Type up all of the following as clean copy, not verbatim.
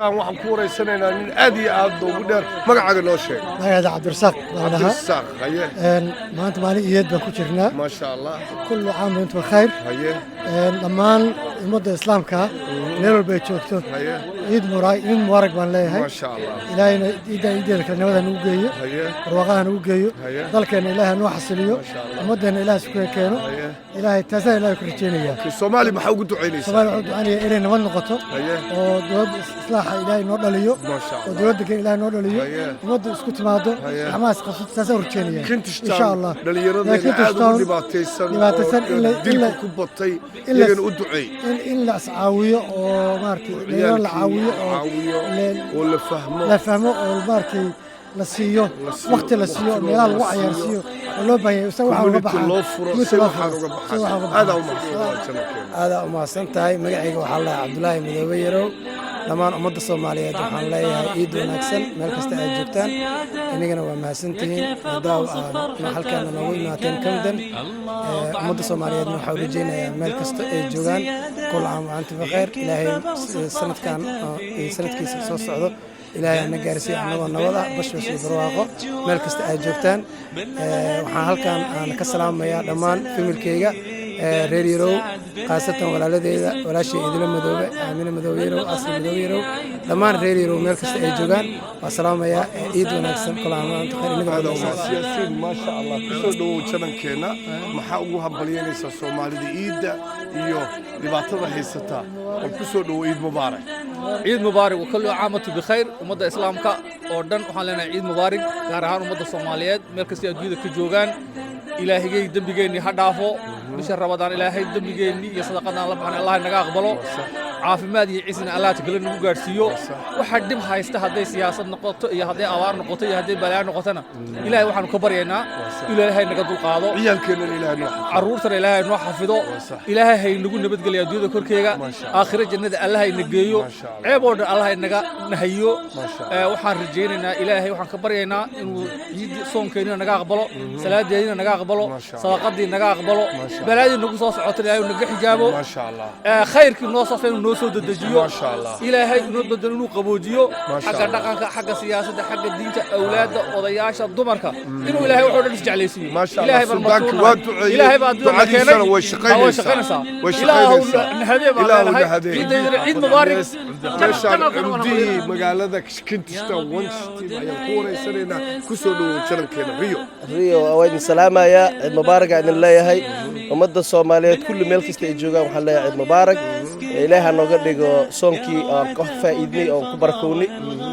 waxaan ku wareysanaynaa nin aad iyo aad ugu dheer magacaaga noo sheeg. magacayda cabdirasaaq baan ahaa. cabdirasaaq haye maanta maalin iyeed baan ku jirnaa. maasha allah. kullu caam wa antum khayr. haye dhammaan ummadda islaamka meel walba ay joogto haye ciid mubaarak baan leeyahay. maasha allah. ilaahayna ciideeda kale nabada nagu geeyo, haye barwaaqaha nagu geeyo, haye dalkeena ilaahay noo xasiliyo, maasha allah. ummaddeena ilaahay isku keeno. haye ilaahay taasaan ilaahay ku rajeynaya. Soomaali maxaa ugu ducaynaysaa? Soomaaliya wuxuu ducaynaya inay nabad noqoto haye oo dowladda islaaxa ilaahay noo dhaliyo, maasha oo allah. dowladda kale ilaahay noo dhaliyo, haye ummadda isku timaado, haye gacmahaas qabsato taasaan u rajeynaya. Kintishtaan insha allah. dhallinyaradeena aad ugu dhibaataysan oo dilka ku batay iyagana u duceey in la iscaawiyo oo maaragtay dhalinyaro la caawiyo oo la fahmo oo maaragtay la siiyo waqti la siiyo meelaha lagu cayaarsiiyo oo loo baahan yahay isaga waxaa uga baxaa loo furo si waxaan uga baxaa aada u mahadsan tahay. magacayga waxaa la Cabdullaahi Madoobe Yarow. dhammaan ummadda Soomaaliyeed waxaan leeyahay ciid wanaagsan meel kasta ay joogtaan. inagana waa mahadsantihiin daaw halkaan noogu imaateen Camden. ummadda Soomaaliyeedna waxaa u rajeynayaa meel kasta ay joogaan kul caam wa antum bikhair. ilaahay sanadkan iyo sanadkiisa soo socdo ilaahay na gaarsiiyo annagoo nabad ah bashbash iyo barwaaqo meel kasta ay joogtaan. waxaan halkaan aan ka salaamayaa dhammaan familkayga reer Yarow, khaasatan walaaladeeda walaashay idila Madoobe, Aamina Madoobe Yarow, Asli Madoobe Yarow, dhammaan reer Yarow meel kasta ay joogaan waa salaamayaa. ciid wanaagsan kul caam wa antum bikhair. siyaasiin maasha allah kusoo dhawow janankeena maxaa ugu hambalyeynaysaa Soomaalida ciidda iyo dhibaatada haysataa oo kusoo dhawow ciid mubaarak. ciid mubaarak wa kullu caam wa antum bikhair. ummadda islaamka oo dhan waxaan leenahay ciid mubaarak, gaar ahaan ummadda Soomaaliyeed meel kasta ay adduunyada ka joogaan. ilaahigay dembigeenni ha dhaafo, bisha Ramadaan ilaahay dembigeenni iyo sadaqadaan la baxnay allah naga aqbalo, caafimaad iyo ciisna allah tagala nagu gaarsiiyo. waxa dhib haysta hadday siyaasad noqoto iyo hadday abaar noqoto iyo hadday balaa noqotona ilaahay waxaanu ka baryaynaa ilaahay naga dulqaado, ciyaalkeena ilaahay noo xafido, caruurtana ilaahay noo xafido, ilaahay hay nagu nabadgeliyo adduunyada korkeega, aakhira jannada allah hay nageeyo, ceeb oo dhan allah hay naga nahayo. waxaan rajaynaynaa ilaahay waxaan ka baryaynaa inuu ciid soonkeena naga aqbalo, salaadeena naga aqbalo, sadaqadii naga aqbalo, balaadii nagu soo socotay ilaahay naga xijaabo, maasha allah. khayrkii noo soo feen noo soo dedejiyo, maasha allah. ilaahay inuu bedelo inuu qaboojiyo xagga dhaqanka, xagga siyaasadda, xagga diinta, awlaadda, odayaasha, dumarka, inuu ilaahay wuxuu dhan isjeclaysiiyo. maasha allah. Suldaanka waa duceeyey, ilaahay baa adduunka keenay, way shaqaynaysaa ciid mubaarak. meeshaan cumdihii magaalada Kintishtaan Wanstead ayaan ku wareysanaynaa kusoo dhawow janankeena Rio. waa idin salaamayaa. ciid mubaarak aan idin leeyahay. ummadda Soomaaliyeed kulli meel kasta ay joogaan waxaan leeyahay ciid mubaarak. ilaahay ha nooga dhigo soonkii aan ka faa'iidnay oo ku barakownay.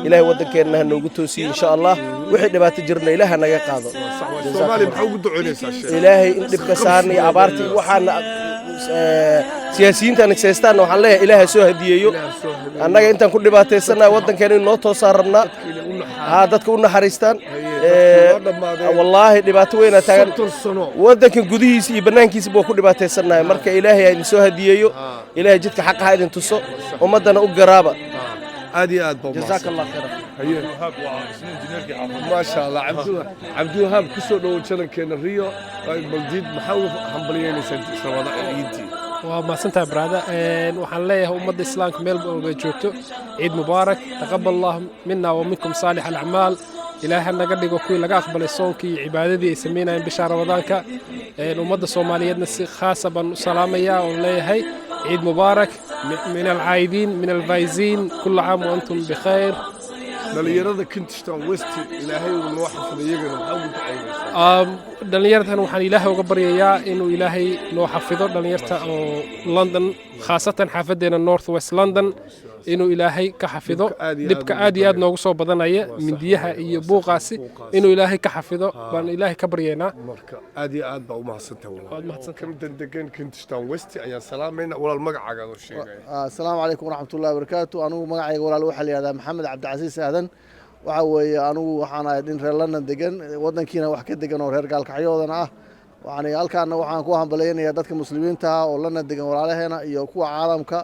ilaahay waddankeena ha noogu toosiyo insha allah. wixii dhibaato jirna ilaahay ha naga qaado. Soomaaliya maxaa ugu ducaynaysaa sheekh? ilaahay in dhibka saarna iyo abaarta iyo waxaana siyaasiyiinta nagseystaan waxaan leeyahay ilaahay soo hadiyeeyo. annaga intaan ku dhibaataysanahay waddankeena in noo toosaan rabnaa. dadka u naxariistaan. wallaahi dhibaato weynaa taagan waddankan gudihiisa iyo bannaankiisa buu ku dhibaataysanahay. marka ilaahay ha idin soo hadiyeeyo, ilaahay jidka xaqa ha idin tuso, ummaddana u garaaba. aad iyo aad baa jazaaka allah khayran. maasha allah. cabdiwahaab kusoo dhawow janankeena Rio. baldiid maxaa ugu hambalyeynaysaa ciidii? waa mahadsantahay brada. waxaan leeyahay ummadda islaamka meel walba joogto ciid mubaarak. taqabbal allah minna wa minkum saalix alacmaal. ilaahay naga dhigo kuwii laga aqbalay soonkii iyo cibaadadii ay samaynayeen bisha Ramadaanka. ummadda Soomaaliyeedna si khaasa baan u salaamayaa oo leeyahay ciid mubaarak min alcaayidiin min alfaa'iziin kullu caam wa antum bikhair. dhalinyarada Kintishtaan Wanstead ilaahay uu noo xafido iyagana maxaa ugu ducaynaysaa? dhalinyartan waxaan ilaahay uga baryayaa inuu ilaahay noo xafido dhalinyarta oo London, khaasatan xaafadeena North West London, inuu ilaahay ka xafido dhibka aad iyo aad noogu soo badanaya mindiyaha iyo buuqaasi, inuu ilaahay ka xafido baan ilaahay ka baryaynaa. marka aad iyo aad baa u mahadsantahay. Camden degan Kintishtaan Wanstead ayaan salaamayna. walaal magacaaga oo sheegay. assalaamu calaykum waraxmatullaahi wabarakaatu. anigu magacayga walaal waxaa la yidhahdaa maxamed cabdicasiis aadan. waxa weeye anigu waxaan ahay nin reer London degan, waddankiina wax ka degan oo reer gaalkacyoodana ah. halkaana waxaan ku hambaleynayaa dadka muslimiinta ah oo London degan walaalaheena iyo kuwa caalamka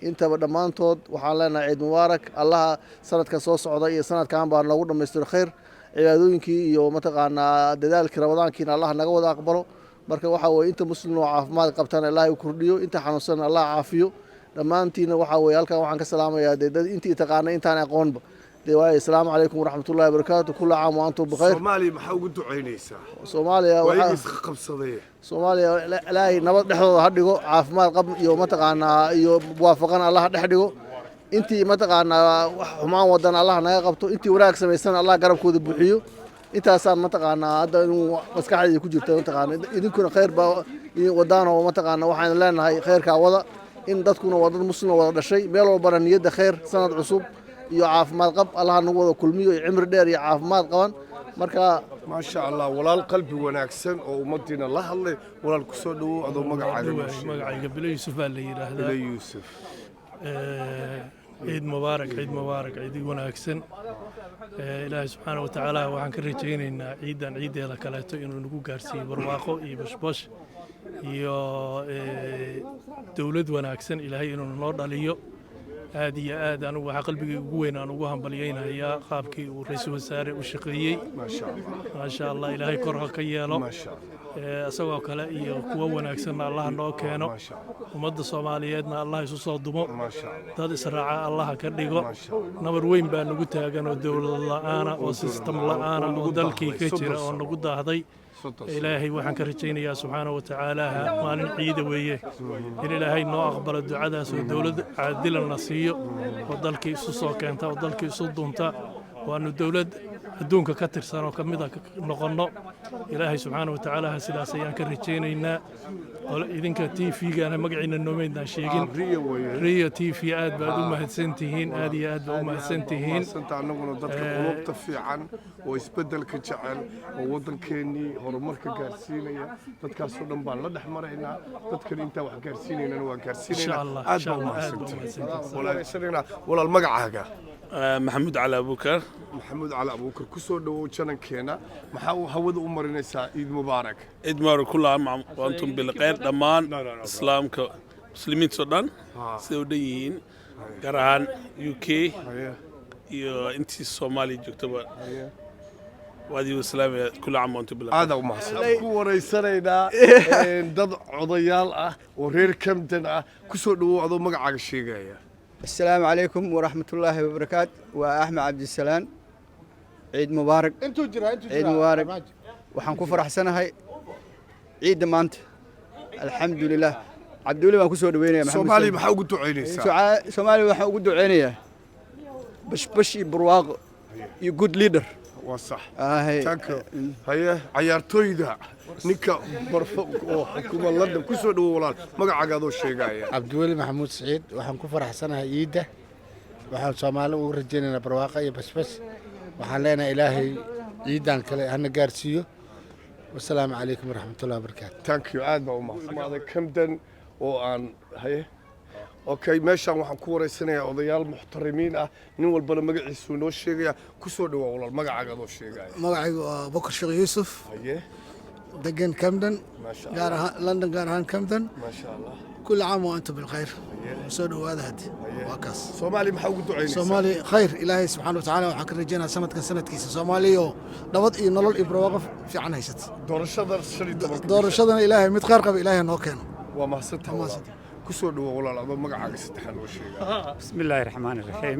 intaba dhammaantood waxaan leenahay ciid mubaarak. allaha sanadkan soo socda iyo sanadkan baa noogu dhammaystiro khayr, cibaadooyinkii iyo mataqaanaa dadaalkii ramadaankiina allah naga wada aqbalo. marka waxa weeye inta muslim oo caafimaad qabtana ilaahay u kordhiyo, inta xanuunsan allah caafiyo. dhammaantiina waxaa weeye halkan waxaan ka salaamayaa dee dad intii taqaana intaan aqoonba dee waaye asalaamu calaykum waraxmatullahi wabarakaatu kullu caam wa antum bikhayr. soomaaliya maxaa ugu ducaynaysaa soomaaliya waa iska qabsaday soomaaliya ilaahay nabad dhexdooda ha dhigo caafimaad qab iyo mataqaanaa iyo muwaafaqan allah dhex dhigo intii mataqaanaa wax xumaan wadan allah naga qabto intii wanaag samaysan allah garabkooda buuxiyo intaasaan mataqaanaa hadda inuu maskaxdayda ku jirta mataqaanaa idinkuna khayr baa wadaan oo mataqaanaa waxaan leenahay khayrkaa wada in dadkuna waa dad muslim wada dhashay meel walbana niyadda khayr sanad cusub iyo caafimaad qab allah nagu wada kulmiyo iyo cimri dheer iyo caafimaad qaban marka maasha allah walaal qalbi wanaagsan oo ummadiina la hadlay walaal ku soo dhawow adoo magacayga bilo yuusuf baa la yidhaahdaa bilo yuusuf ciid mubaarak ciid wanaagsan ilaahay subxaana wa tacaala waxaan ka rajaynaynaa ciidan ciiddeeda kaleeto inuu nagu gaarsiiyo barwaaqo iyo bashbash iyo dowlad wanaagsan ilaahay inuu noo dhaliyo aad iyo aad anigu waxaa qalbigii ugu weyn aan ugu hambalyaynayaa qaabkii uu ra-iisul wasaare u shaqeeyey maasha allah ilaahay kor ha ka yeelo isagoo kale iyo kuwo wanaagsanna allah noo keeno ummadda soomaaliyeedna allah isu soo dumo dad israaca allah ka dhigo nabar weyn baa nagu taagan oo dowlad la'aana oo sistem la'aana oo dalkii ka jira oo nagu daahday ilaahay waxaan ka rajaynayaa subxaana wa tacaala maalin ciida weeye in ilaahay noo aqbalo ducadaas oo dowlad caadilanna siiyo oo dalkii isu soo keenta oo dalkii isu dunta waanu dowlad adduunka ka tirsan oo ka mid a noqonno ilaahay subxaana wa tacaala sidaas ayaan ka rajaynaynaa idinka t v-gana magaciina noomaydnaan sheegin riyo t v aad baad u mahadsantihiin aad iyo aad baad u mahadsantihiin annaguna dadka qulubta fiican oo isbeddelka jecel oo waddankeennii horumarka gaarsiinaya dadkaasoo dhan baan la dhex maraynaa dadkan intaa wax gaarsiinaynana waan gaarsiinaynaa aad baa u mahadsantihiin walaal magacaaga maxamuud cali abuukar ku soo dhawow janankeena maxaa uu hawada u marinaysaa ciid mubaarak ciid mubaarak kullu caam wa antum bil khayr dhammaan islaamka muslimiinta oo dhan siday u dhan yihiin gaar ahaan UK iyo intii Soomaaliya joogtaba waadigu islaamiga kullu caam wa antum bil khayr aad u mahadsan ku wareysanaynaa dad codayaal ah oo reer Camden ah ku soo dhawow adoo magacaaga sheegaya السلام عليكم ورحمة الله وبركاته وأحمد عبد السلام عيد مبارك عيد مبارك وحنكو فرح سنة هاي عيد مانت الحمد لله عبد الله ما كسر دوينه محمد سومالي ما حقول تعيني سومالي ما حقول تعيني بش برواق يو جود ليدر وصح هيا عيارتويدا ninka barfaq oo xukuumad London ku soo dhawo walaal magacaaga adoo sheegaya Abdulwali Maxamuud Saciid waxaan ku faraxsanahay ciida waxaan Soomaali ugu rajaynaynaa barwaaqo iyo basbas waxaan leenahay ilaahay ciidan kale hana gaarsiiyo wassalaamu calaykum waraxmatullaahi wabarakaatu thank you aad baa u mahadsantahay Camden oo aan haye okay meeshaan waxaan ku wareysanayaa odayaal muxtarimiin ah nin walbana magaciisu noo sheegaya ku soo dhawo walaal magacaaga adoo sheegaya magacaygu waa Bakar Sheekh Yuusuf haye دقن كمدن لندن قارهان كمدن ما شاء الله كل عام وانتم بالخير سودوا هذا هدي واكاس سومالي ما حقول دعيني سومالي خير الهي سبحانه وتعالى وحكر رجينا سنة كيس سومالي نبض نلول ابر وقف في عن هيست دور الشدن الهي متقارب الهي نوكين وما ستها كسر والله العظيم مقعد ستحن وشيء بسم الله الرحمن الرحيم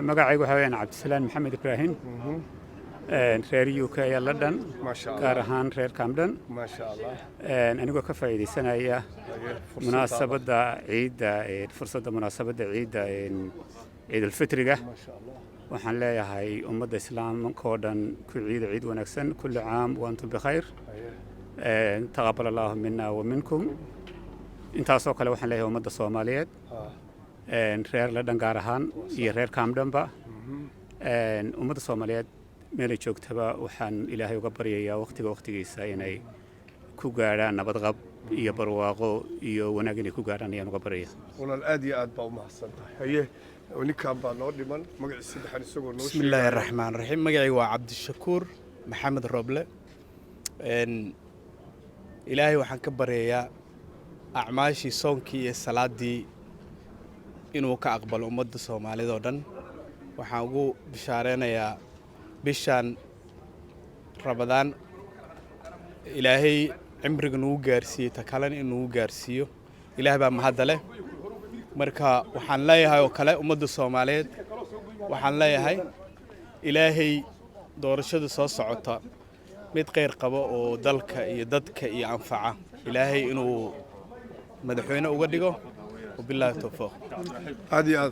مقعد وحوين عبد السلام محمد إبراهيم reer UK ee London gaar ahaan reer Camden anigoo ka faa'iideysanaya munaasabada ciida fursadda munaasabada ciida ciid al-fitriga waxaan leeyahay ummadda islaamka oo dhan ku ciid wanaagsan kullu caam wa antum bikhayr taqabbal Allahu minna wa minkum intaasoo kale waxaan leeyahay ummadda Soomaaliyeed reer London gaar ahaan iyo reer Camdenba ummadda Soomaaliyeed meel joogtaba waxaan ilaahay uga baryayaa waqtigiisa inay ku gaaraan nabad qab iyo barwaaqo iyo wanaag inay ku gaaraan ayaan uga baryayaa walaal aad iyo aad baa u mahadsantahay haye ninkaan baa noo dhiman magaciisa saddexan isagoo noo بسم الله الرحمن الرحيم magacaygu waa Cabdishakuur Maxamed Roble ilaahay waxaan ka baryayaa acmaashii soonkii iyo salaadii inuu ka aqbalo ummadda Soomaalida oo dhan waxaan ugu bishaarenayaa bishan Ramadaan ilaahay cimriga nuu gaarsiiyay ta kalena inuu gaarsiiyo ilaahay baa mahad leh marka waxaan leeyahay oo kale ummadda Soomaaliyeed waxaan leeyahay ilaahay doorashada soo socota mid khayr qabo oo dalka iyo dadka iyo anfaca ilaahay inuu madaxweyne uga dhigo وبالله التوفيق. هذه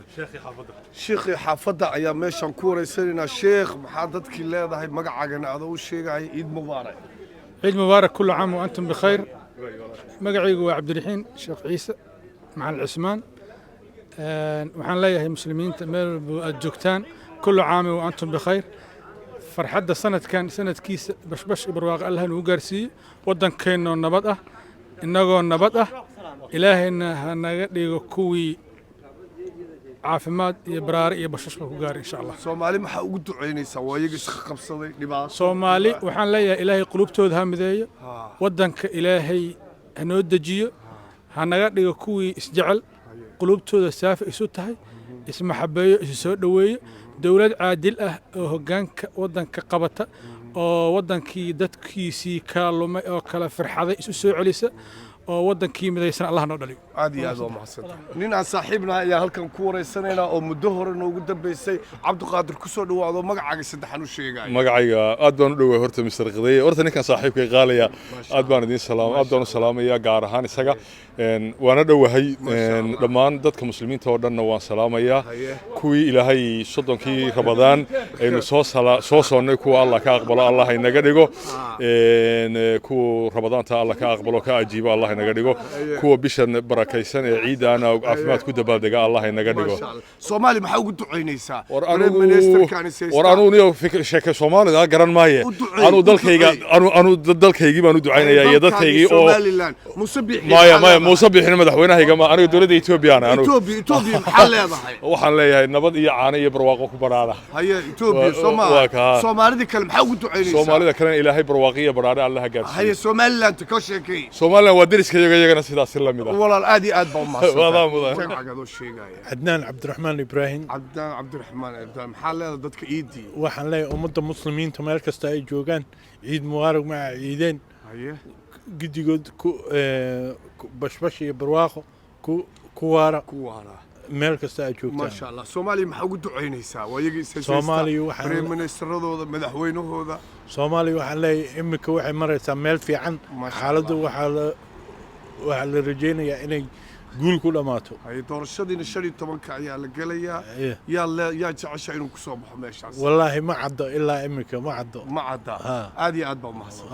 شيخي حافظة أيام ماشان كورة سيرنا شيخ محادثك الله هاي مقعنا هذا والشيخ عيد مبارك. عيد مبارك كل عام وأنتم بخير. مقعي هو عبد الرحيم الشيخ عيسى مع العثمان. وحن ليه مسلمين تمر الجوكتان كل عام وأنتم بخير. فرحدة سنة كان سنة كيس بش برواق الله نوجرسي ودن كينو نبضة إنه نبضة إلهنا هنقدر كوي عافمات يبرار يبشش وقار إن شاء الله. سومالي ما حقود عيني سوايق خب صدي لباس. سومالي وحن ليه إلهي قلوب تود هم ذي ودن كإلهي هنودجيه هنقدر كوي إسجعل قلوب تود السافة يسوتها اسم حباية يسود دوية دولة عادلة هجانك ودن كقبته أو ودن كي دتكيسي كالوما أو كلا فرحة يسوع عليسه ودنكي مديسن الله نودلي عادي هذا ما حصل نينا صاحبنا يا هلكن كوريسنينا oo muddo hore noogu dambeysay Cabduqaadir ku soo dhawaado magacaaga saddexan u sheegay magacayga aad baan u dhaway horta Mr. Qadey horta ninkan saaxiibkay qaalaya aad baan idin salaamaya gaar ahaan isaga waana dhawahay dhammaan dadka muslimiinta oo dhanna waan salaamaya kuwii ilaahay sodonkii Ramadaan aynu soo soonnay kuwa Allah ka aqbalo Allah inaga dhigo kuwa Ramadaanta Allah ka aqbalo ka ajiibo Allah inaga dhigo kuwa bishan barakaysan ee ciidana caafimaad ku dabaaldega Allah inaga dhigo Soomaali maxaa ugu duceynaysaa war anu fikir sheeka Soomaalida garan maaye anu dalkaygii baan u duceynayaa iyo dadkaygii oo Somaliland musabixina madaxweynahayga ma aniga dawladda Ethiopia Ethiopia maxaa leedahay waxaan leeyahay nabad iyo caano iyo barwaaqo ku baraada haye Ethiopia Soomaalida kale maxaa ugu duceynaysaa Soomaalida kale ilaahay barwaaqo iyo baraada Allah gaarsiiyo haye Somaliland ka sheekay Somaliland waa dariskayagana sidaas la mid ah walaal aad iyo aad baan mahadsan kan cagado sheegay عدنان عبد الرحمن إبراهيم عبد الرحمن إبراهيم حالة ضدك إيدي waxaan leeyahay ummadda muslimiinta meel kasta ay joogaan ciid mubarak ma ciideen gidigood ku bashbash iyo barwaaqo ku waara meel kasta ay joogtaan ما شاء الله Soomaali maxaa ugu duceynaysaa waayigi Soomaali waxaan ministradooda madaxweynahooda Soomaali waxaan leeyahay imika waxay maraysaa meel fiican xaaladdu waxaa la rajeynayaa inay guul ku dhamaato ay doorashadiina 15 ayaa la galayaa yaa jecesha inuu ku soo baxo meeshaas wallaahi ma caddo ilaa imika ma caddo aad iyo aad baa mahadsan